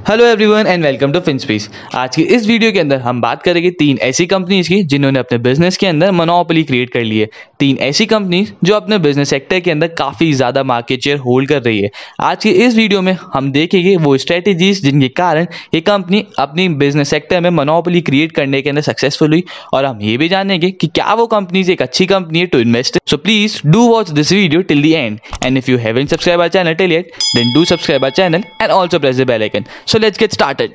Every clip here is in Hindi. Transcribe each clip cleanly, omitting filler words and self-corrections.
Hello everyone and welcome to Finspace. आज की इस वीडियो के अंदर हम बात करेंगे तीन ऐसी कंपनीज की जिन्होंने अपने बिजनेस के अंदर मोनोपोली क्रिएट कर ली है। तीन ऐसी कंपनीज जो अपने बिजनेस सेक्टर के अंदर काफ़ी ज़्यादा मार्केट शेयर होल्ड कर रही है। आज की इस वीडियो में हम देखेंगे वो स्ट्रेटेजीज जिनके कारण ये कंपनी अपनी बिजनेस सेक्टर में मोनोपोली क्रिएट करने के अंदर सक्सेसफुल हुई, और हम ये भी जानेंगे कि क्या वो कंपनीज एक अच्छी कंपनी है to invest in. So please do watch this video till the end, and if you haven't subscribe our channel till yet then do subscribe our channel and also press the bell icon. So let's get started.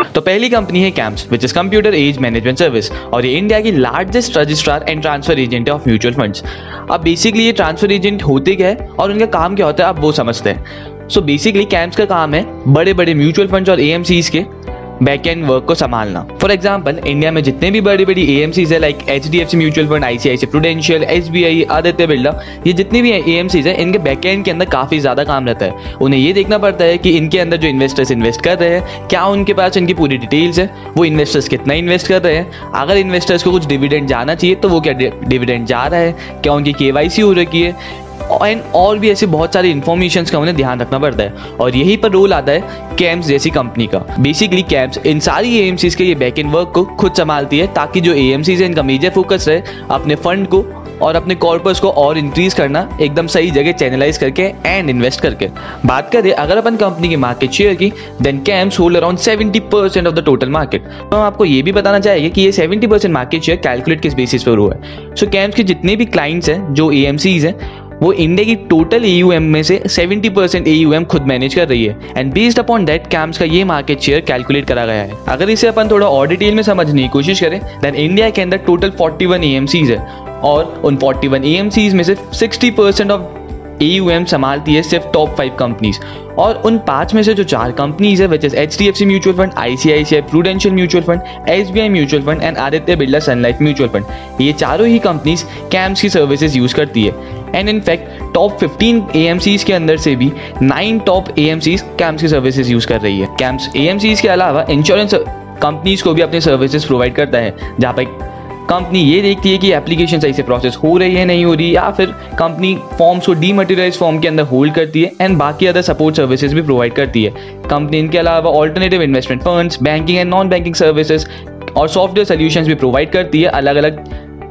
तो पहली कंपनी है CAMS which is computer age management service, और ये इंडिया की largest registrar and transfer agent है ऑफ म्यूचुअल फंड्स। अब बेसिकली ये ट्रांसफर एजेंट होते क्या है और उनका काम क्या होता है आप वो समझते हैं। सो बेसिकली कैम्स का काम है बड़े बड़े म्यूचुअल फंड्स और एएमसीज के बैक एंड वर्क को संभालना। फॉर एग्जाम्पल इंडिया में जितने भी बड़ी बड़ी एएमसीज है like HDFC mutual fund, ICICI prudential, SBI, Aditya Birla, ये जितनी भी एएमसीज है इनके बैक एंड के अंदर काफ़ी ज़्यादा काम रहता है। उन्हें ये देखना पड़ता है कि इनके अंदर जो इन्वेस्टर्स इन्वेस्ट कर रहे हैं क्या उनके पास इनकी पूरी डिटेल्स है, वो इन्वेस्टर्स कितना इन्वेस्ट कर रहे हैं, अगर इन्वेस्टर्स को कुछ डिविडेंड जाना चाहिए तो वो क्या डिविडेंड जा रहा है, क्या उनकी KYC हो रखी है, और भी ऐसे बहुत सारी इन्फॉर्मेशन का उन्हें ध्यान रखना पड़ता है। और यही पर रोल आता है कैम्स जैसी कंपनी का। बेसिकली कैम्स इन सारी एएमसीज के ये बैक एंड वर्क को खुद संभालती है ताकि जो एएमसीज है इनका मेजर फोकस रहे अपने फंड को और अपने कॉर्पस को और इंक्रीज करना एकदम सही जगह चैनलाइज करके एंड इन्वेस्ट करके। बात करें अगर अपन कंपनी की मार्केट शेयर की, then CAMS hold around 70% of the total market. तो हम आपको ये भी बताना चाहेंगे कि ये 70% मार्केट शेयर कैलकुलेट किस बेसिस पर हुआ है। सो कैम्स के जितने भी क्लाइंट्स हैं जो एएमसीज हैं वो इंडिया की टोटल AUM में से 70% AUM खुद मैनेज कर रही है, and based upon that camps का ये मार्केट शेयर कैलकुलेट करा गया है। अगर इसे अपन थोड़ा और डिटेल में समझने की कोशिश करें देन इंडिया के अंदर टोटल 41 AMCs है, और उन 41 AMCs में से 60% ऑफ AUM संभालती है सिर्फ टॉप 5 कंपनीज, और उन 5 में से जो 4 कंपनीज है which is HDFC mutual fund, ICICI prudential mutual fund, SBI mutual fund and Aditya Birla sun life mutual fund, ये चारों ही कंपनीज कैम्स की सर्विसेज यूज करती है। And in fact top 15 AMCs के अंदर से भी 9 टॉप AMCs कैम्स की सर्विसेज यूज कर रही है। कैम्स AMCs के अलावा इंश्योरेंस कंपनीज को भी अपनी सर्विसेज प्रोवाइड करता है, जहाँ पर कंपनी ये देखती है कि एप्लीकेशन सही से प्रोसेस हो रही है नहीं हो रही, या फिर कंपनी फॉर्म्स को डीमटेरियलाइज फॉर्म के अंदर होल्ड करती है, एंड बाकी अदर सपोर्ट सर्विसेज भी प्रोवाइड करती है। कंपनी इनके अलावा alternative investment funds, banking and non banking services और सॉफ्टवेयर सोल्यूशंस भी प्रोवाइड करती है अलग अलग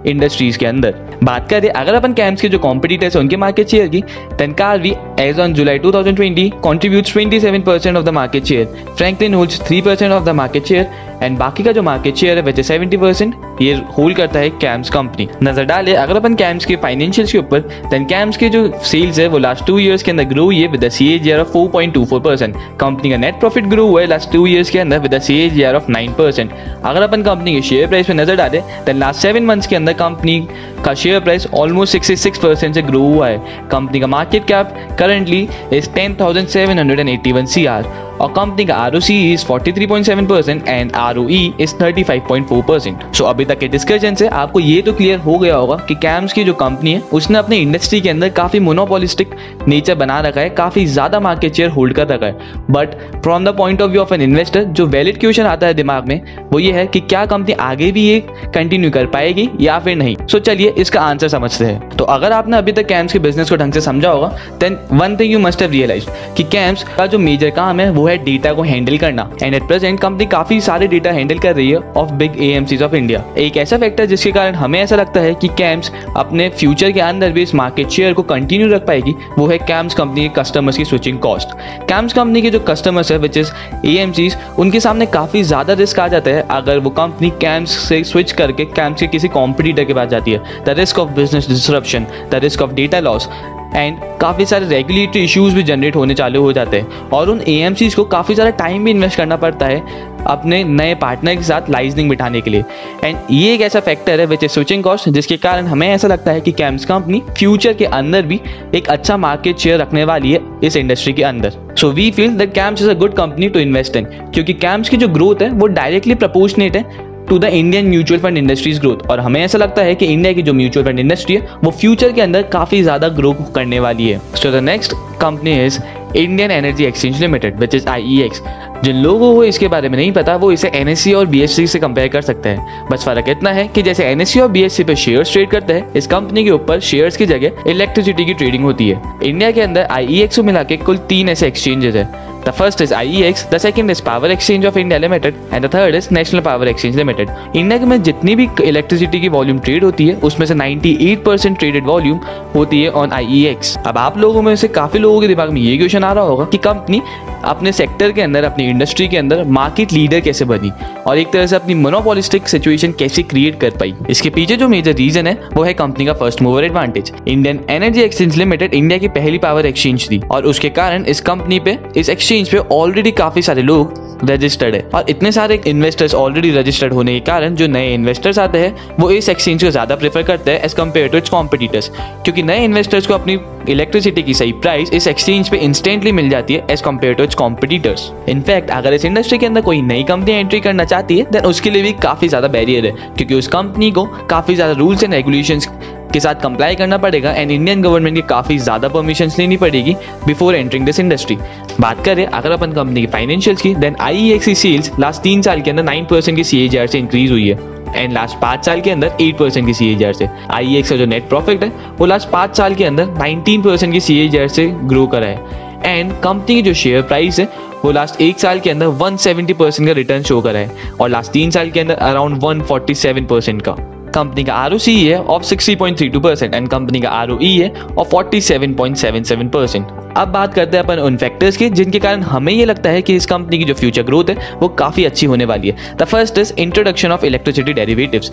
इंडस्ट्रीज के अंदर। बात करें अगर अपन कैम्स के जो कॉम्पिटिटर्स हैं उनके मार्केट शेयर की, then Karvy as on July 2020 contributes 27% of the market share, Franklin holds 3% of the market share, and बाकी का जो मार्केट शेयर है विच इज 70% ये होल्ड करता है कैम्स कंपनी। नजर डाले अगर अपन कैम्स के फाइनेंशियल्स के ऊपर, देन कैम्स के जो सेल्स है वो लास्ट 2 ईयर्स के अंदर ग्रो हुई है with the CAGR of 4.24%। Company का नेट प्रॉफिट ग्रो हुआ है लास्ट 2 ईयर्स के अंदर विद द CAGR ऑफ 9%। अगर अपन कंपनी के शेयर प्राइस पे नजर डाले देन लास्ट 7 मंथ्स के अंदर कंपनी का शेयर प्राइस ऑलमोस्ट 66% से ग्रो हुआ है। कंपनी का market cap currently is 10,781 CR, और कंपनी का ROCE is 43.7% and ROE is 35.4%। सो अभी तक के डिस्कशन से आपको ये तो क्लियर हो गया होगा कि कैम्स की जो कंपनी है उसने अपने इंडस्ट्री के अंदर काफ़ी मोनोपोलिस्टिक नेचर बना रखा है, काफ़ी ज़्यादा मार्केट शेयर होल्ड कर रखा है। But from the point of view of an investor जो वैलिड क्वेश्चन आता है दिमाग में वो ये है कि क्या कंपनी आगे भी ये कंटिन्यू कर पाएगी या फिर नहीं। सो चलिए इसका आंसर समझते हैं। तो अगर आपने अभी तक कैम्स के बिजनेस को ढंग से समझा होगा then one thing you must have realised कि कैम्स का जो मेजर काम है वो है डेटा को हैंडल करना, एंड एट प्रेजेंट कंपनी काफी सारे डेटा हैंडल कर रही है of big AMCs of India. एक ऐसा फैक्टर जिसके कारण हमें ऐसा लगता है कि कैम्स अपने फ्यूचर के अंदर भी इस मार्केट शेयर को कंटिन्यू रख पाएगी, वो है कैम्स कंपनी के कस्टमर्स की स्विचिंग कॉस्ट। कैम्स कंपनी के जो कस्टमर्स है विच इज AMCs, उनके सामने काफी ज्यादा रिस्क आ जाता है अगर वो कंपनी कैम्स से स्विच करके कैम्स के किसी कॉम्पिटिटर के पास जाती है। The risk of business disruption, the risk of data loss, and काफ़ी सारे रेगुलेटरी इश्यूज भी जनरेट होने चालू हो जाते हैं, और उन AMCs को काफ़ी सारा टाइम भी इन्वेस्ट करना पड़ता है अपने नए पार्टनर के साथ लाइजनिंग बिठाने के लिए। एंड ये एक ऐसा फैक्टर है विच इज स्विचिंग कॉस्ट, जिसके कारण हमें ऐसा लगता है कि कैम्स कंपनी फ्यूचर के अंदर भी एक अच्छा मार्केट शेयर रखने वाली है इस इंडस्ट्री के अंदर। So we feel that CAMS is a good company to invest in, क्योंकि कैम्स की जो ग्रोथ है वो डायरेक्टली प्रोपोर्शनेट है to the Indian mutual fund industry's growth. और हमें ऐसा लगता है कि इंडिया की जो म्यूचुअल फंड इंडस्ट्री है वो फ्यूचर के अंदर काफ़ी ज़्यादा ग्रो करने वाली है। So the next company is Indian energy exchange limited which is IEX। जिन लोगों को इसके बारे में नहीं पता वो इसे NSE और BSE से कंपेयर कर सकते हैं। बस फर्क इतना है कि जैसे NSE और BSE पे शेयर्स ट्रेड करते हैं, इस कंपनी के ऊपर शेयर्स की जगह इलेक्ट्रिसिटी की ट्रेडिंग होती है। इंडिया के अंदर IEX को मिला के कुल 3 ऐसे एक्सचेंजेस है। The first is IEX, the second is Power Exchange of India Limited and the third is National Power Exchange Limited। India में जितनी भी इलेक्ट्रिसिटी की वॉल्यूम ट्रेड होती है उसमें से 98% ट्रेडेड वॉल्यूम होती है ऑन IEX। अब आप लोगों में से काफ़ी लोगों के दिमाग में ये क्वेश्चन आ रहा होगा कि कंपनी अपने सेक्टर के अंदर, अपनी इंडस्ट्री के अंदर मार्केट लीडर कैसे बनी और एक तरह से अपनी मोनोपोलिस्टिक सिचुएशन कैसे क्रिएट कर पाई। इसके पीछे जो मेजर रीजन है वो है कंपनी का first mover advantage. Indian energy exchange limited India की पहली पावर एक्सचेंज थी और उसके कारण इस कंपनी पे, इस एक्सचेंज पे ऑलरेडी काफी सारे लोग रजिस्टर्ड है और इतने सारे इन्वेस्टर्स ऑलरेडी रजिस्टर्ड होने के कारण जो नए इन्वेस्टर्स आते हैं वो इस एक्सचेंज को ज़्यादा प्रेफर करते हैं as compare to its competitors, क्योंकि नए इन्वेस्टर्स को अपनी इलेक्ट्रिसिटी की सही प्राइस इस एक्सचेंज पे इंस्टेंटली मिल जाती है as compare to its competitors. In fact अगर इस इंडस्ट्री के अंदर कोई नई कंपनी एंट्री करना चाहती है देन उसके लिए भी काफ़ी ज़्यादा बैरियर है, क्योंकि उस कंपनी को काफ़ी ज़्यादा रूल्स एंड रेगुलेशंस के साथ कंप्लाई करना पड़ेगा एंड इंडियन गवर्नमेंट की काफ़ी ज़्यादा परमिशंस लेनी पड़ेगी बिफोर एंटरिंग दिस इंडस्ट्री। बात करें अगर अपन कंपनी की फाइनेंशियल्स की, देन IEX की सेल्स लास्ट 3 साल के अंदर 9% की CAGR से इंक्रीज हुई है एंड लास्ट 5 साल के अंदर 8% की CAGR से। IEX का जो नेट प्रॉफिट है वो लास्ट 5 साल के अंदर 19% की CAGR से ग्रो करा है एंड कंपनी की जो शेयर प्राइस है वो लास्ट 1 साल के अंदर 170% का रिटर्न शो करा है और लास्ट 3 साल के अंदर अराउंड 147% का। कंपनी का ROCE है ऑफ 60.32% एंड कंपनी का ROE है ऑफ 47.77%। अब बात करते हैं अपन उन फैक्टर्स की जिनके कारण हमें ये लगता है कि इस कंपनी की जो फ्यूचर ग्रोथ है वो काफ़ी अच्छी होने वाली है। The first is introduction of electricity derivatives.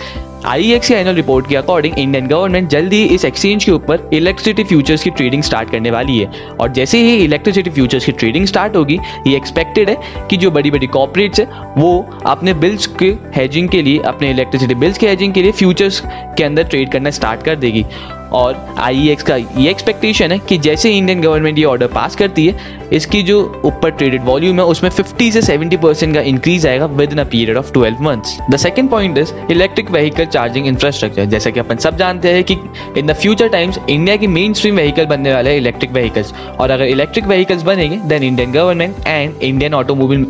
IEX की एनुअल रिपोर्ट के अकॉर्डिंग इंडियन गवर्नमेंट जल्दी ही इस एक्सचेंज के ऊपर इलेक्ट्रिसिटी फ्यूचर्स की ट्रेडिंग स्टार्ट करने वाली है और जैसे ही इलेक्ट्रिसिटी फ्यूचर्स की ट्रेडिंग स्टार्ट होगी ये एक्सपेक्टेड है कि जो बड़ी बड़ी कॉर्पोरेट्स है वो अपने बिल्स के हेजिंग के लिए, अपने इलेक्ट्रिसिटी बिल्स के हेजिंग के लिए फ्यूचर्स के अंदर ट्रेड करना स्टार्ट कर देगी। और IEX का ये एक्सपेक्टेशन है कि जैसे इंडियन गवर्नमेंट ये ऑर्डर पास करती है इसकी जो ऊपर ट्रेडेड वॉल्यूम है उसमें 50 से 70% का इंक्रीज आएगा within a period of 12 months. The second point is electric vehicle charging infrastructure. जैसा कि अपन सब जानते हैं कि in the future times India की मेन स्ट्रीम व्हीकल बनने वाले हैं इलेक्ट्रिक व्हीकल्स और अगर इलेक्ट्रिक व्हीकल्स बनेंगे then Indian government and Indian automobile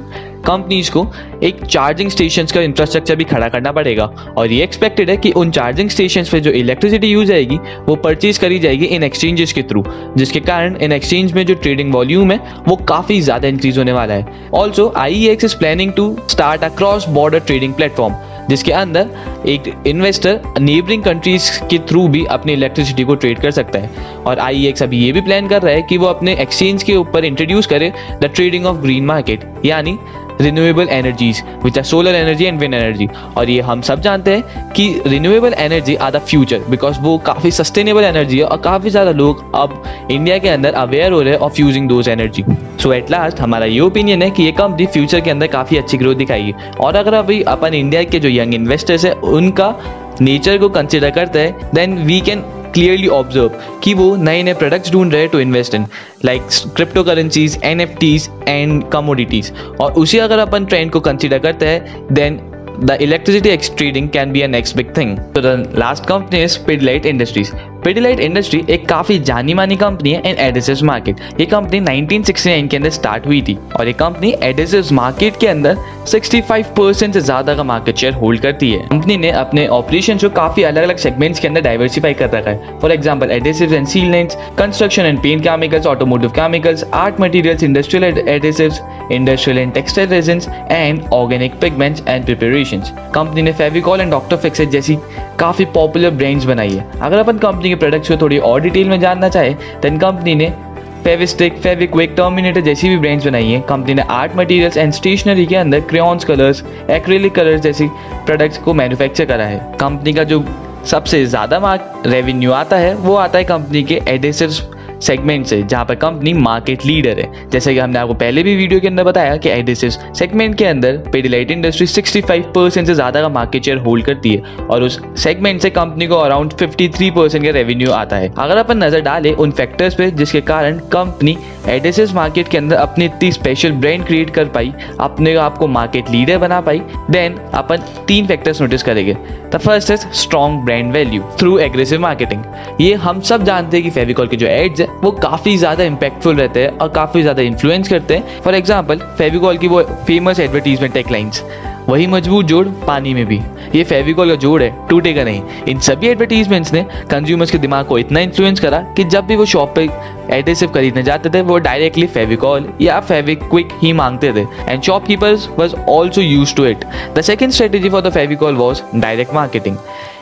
companies को एक चार्जिंग स्टेशंस का इंफ्रास्ट्रक्चर भी खड़ा करना पड़ेगा और ये एक्सपेक्टेड है कि उन चार्जिंग स्टेशंस पे जो इलेक्ट्रिसिटी यूज आएगी वो परचेज करी जाएगी इन एक्सचेंजेस के थ्रू, जिसके कारण इन एक्सचेंज में जो ट्रेडिंग वॉल्यूम है वो काफ़ी ज़्यादा इंक्रीज होने वाला है। Also IEX is planning to start a cross border trading platform जिसके अंदर एक इन्वेस्टर नेबरिंग कंट्रीज के थ्रू भी अपनी इलेक्ट्रिसिटी को ट्रेड कर सकता है और IEX अभी ये भी प्लान कर रहा है कि वो अपने एक्सचेंज के ऊपर इंट्रोड्यूस करे the trading of green market यानी renewable energies which are solar energy and wind energy. और ये हम सब जानते हैं कि renewable energy are the future because वो काफ़ी सस्टेनेबल एनर्जी है और काफ़ी ज़्यादा लोग अब इंडिया के अंदर अवेयर हो रहे हैं of using those energy. So at last हमारा ये ओपिनियन है कि ये कंपनी फ्यूचर के अंदर काफ़ी अच्छी ग्रोथ दिखाएगी और अगर अभी अपन इंडिया के जो यंग इन्वेस्टर्स है उनका नेचर को कंसिडर करते हैं then we can clearly observe कि वो नए नए प्रोडक्ट्स ढूंढ रहे हैं to invest in like crypto currencies, NFTs and commodities और उसी अगर अपन ट्रेंड को कंसिडर करते हैं then the electricity trading can be a next big thing. So the last company is Pidilite Industries. Pidilite Industry एक काफ़ी जानी मानी कंपनी है इन एडेसिव्स मार्केट। ये कंपनी 1969 के अंदर स्टार्ट हुई थी और ये कंपनी एडेसिव्स मार्केट के अंदर 65% से ज़्यादा का मार्केट शेयर होल्ड करती है। कंपनी ने अपने ऑपरेशन को काफ़ी अलग अलग सेगमेंट्स के अंदर डाइवर्सिफाई कर रखा है। For example adhesives and sealants, construction and paint chemicals, automotive chemicals, art materials, industrial adhesives, industrial and textile resins and organic pigments and preparations. Company ने फेविकॉल एंड डॉक्टर फिक्सेट जैसी काफ़ी पॉपुलर ब्रांड्स बनाई है। अगर अपन कंपनी के प्रोडक्ट्स को थोड़ी और डिटेल में जानना चाहे देन कंपनी ने फेविस्टिक, फेविक्विक, टर्मिनेटर जैसी भी ब्रांड्स बनाई है। कंपनी ने आर्ट मटेरियल्स एंड स्टेशनरी के अंदर क्रेयॉन्स कलर्स, एक्रिलिक कलर्स जैसी प्रोडक्ट्स को मैन्युफैक्चर करा है। कंपनी का जो सबसे ज़्यादा रेवेन्यू आता है वो आता है कंपनी के एडेसिव्स सेगमेंट है जहाँ पर कंपनी मार्केट लीडर है। जैसे कि हमने आपको पहले भी वीडियो के अंदर बताया कि एडिसिव्स सेगमेंट के अंदर पिडिलाइट इंडस्ट्री 65% से ज़्यादा का मार्केट शेयर होल्ड करती है और उस सेगमेंट से कंपनी को अराउंड 53% का रेवेन्यू आता है। अगर अपन नज़र डालें उन फैक्टर्स पे जिसके कारण कंपनी एडिसिव्स मार्केट के अंदर अपनी इतनी स्पेशल ब्रांड क्रिएट कर पाई, अपने आप को मार्केट लीडर बना पाई, देन अपन 3 फैक्टर्स नोटिस करेंगे। The first is strong brand value through aggressive marketing. ये हम सब जानते हैं कि फेविकॉल के जो एड्स है वो काफ़ी ज़्यादा इंपैक्टफुल रहते हैं और काफ़ी ज़्यादा इन्फ्लुएंस करते हैं। फॉर एग्जाम्पल फेविकॉल की वो फेमस एडवर्टीजमेंट टेकलाइंस, वही मजबूत जोड़ पानी में भी, ये फेविकॉल का जोड़ है, टूटेगा नहीं। इन सभी एडवर्टीजमेंट्स ने कंज्यूमर्स के दिमाग को इतना इन्फ्लुएंस करा कि जब भी वो शॉप पे एडिसिव खरीदने जाते थे वो डायरेक्टली फेविकॉल या फेविक्विक ही मांगते थे and shopkeepers was also used to it. The second strategy for the Fevicol was direct marketing.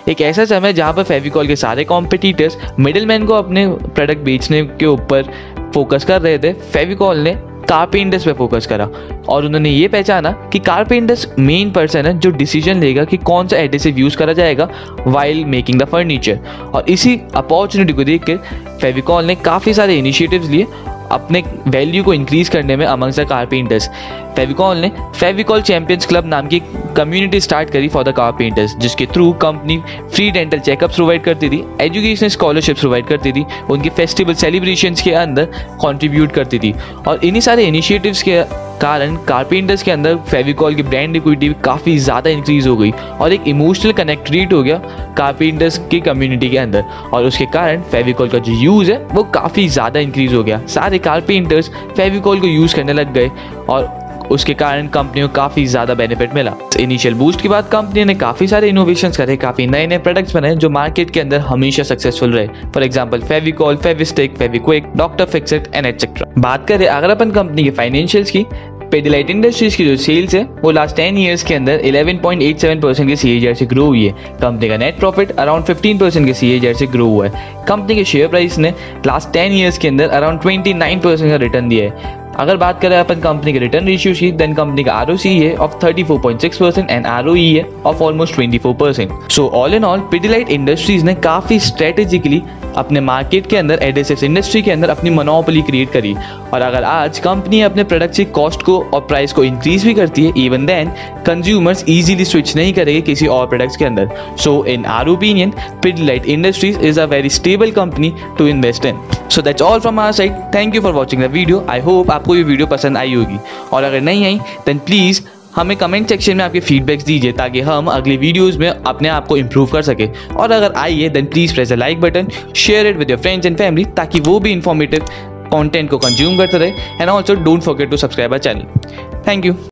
एक ऐसा समय जहाँ पर फेविकॉल के सारे कॉम्पिटिटर्स मिडिलमैन को अपने प्रोडक्ट बेचने के ऊपर फोकस कर रहे थे, फेविकॉल ने कारपेंटर्स पे फोकस करा और उन्होंने ये पहचाना कि कारपेंटर्स मेन पर्सन है जो डिसीजन लेगा कि कौन सा एडिसिव यूज करा जाएगा वाइल मेकिंग द फर्नीचर। और इसी अपॉर्चुनिटी को देख कर फेविकॉल ने काफ़ी सारे इनिशिएटिव्स लिए अपने वैल्यू को इंक्रीज करने में अमंग्स द कारपेंटर्स। फेविकॉल ने फेविकॉल चैंपियंस क्लब नाम की कम्युनिटी स्टार्ट करी फॉर द कारपेंटर्स, जिसके through company free dental checkups provide करती थी, एजुकेशनल स्कॉलरशिप्स प्रोवाइड करती थी, उनके फेस्टिवल सेलिब्रेशंस के अंदर कंट्रीब्यूट करती थी। और इन्हीं सारे इनिशिएटिव्स के कारण कारपेंटर्स के अंदर फेविकॉल की ब्रांड इक्विटी काफ़ी ज़्यादा इंक्रीज हो गई और एक इमोशनल कनेक्ट क्रिएट हो गया कारपेंटर्स की कम्युनिटी के अंदर और उसके कारण फेविकॉल का जो यूज़ है वो काफ़ी ज़्यादा इंक्रीज हो गया। सारे कारपेंटर्स फेविकॉल को यूज़ करने लग गए और उसके कारण कंपनी को काफ़ी ज़्यादा बेनिफिट मिला। इनिशियल बूस्ट के बाद कंपनी ने काफ़ी सारे इनोवेशंस करे, काफ़ी नए नए प्रोडक्ट्स बनाए जो मार्केट के अंदर हमेशा सक्सेसफुल रहे। For example Fevicol, Fevistik, Fevikwik, doctor Fixit and etcetera. बात करें अगर अपन कंपनी के फाइनेंशियल्स की, पिडिलाइट इंडस्ट्रीज की जो सेल्स है वो लास्ट 10 ईयर्स के अंदर 11.87% के CAGR से ग्रो हुई है। कंपनी का नेट प्रॉफिट अराउंड 15% के CAGR से ग्रो हुआ है। कंपनी के शेयर प्राइस ने लास्ट 10 ईयर्स के अंदर अराउंड 29% का रिटर्न दिया है। अगर बात करें अपन कंपनी के रिटर्न रेशियो की, देन कंपनी का ROCE है ऑफ 34.6% एंड ROE है of almost 24%। So all in all Pidilite industries ने काफ़ी स्ट्रेटेजिकली अपने मार्केट के अंदर एडिसिव्स इंडस्ट्री के अंदर अपनी मोनोपोली क्रिएट करी और अगर आज कंपनी अपने प्रोडक्ट की कॉस्ट को और प्राइस को इंक्रीज भी करती है, even then consumers easily switch नहीं करेंगे किसी और प्रोडक्ट्स के अंदर। So in our opinion Pidilite industries is a very stable company to invest in. So that's all from our side. Thank you for watching the video. I hope आपको ये वीडियो पसंद आई होगी और अगर नहीं आई देन प्लीज़ हमें कमेंट सेक्शन में आपके फीडबैक्स दीजिए ताकि हम अगले वीडियोस में अपने आप को इम्प्रूव कर सके। और अगर आई है then please press the like button, share it with your friends and family ताकि वो भी इंफॉर्मेटिव कंटेंट को कंज्यूम करते रहे and also don't forget to subscribe our channel. Thank you.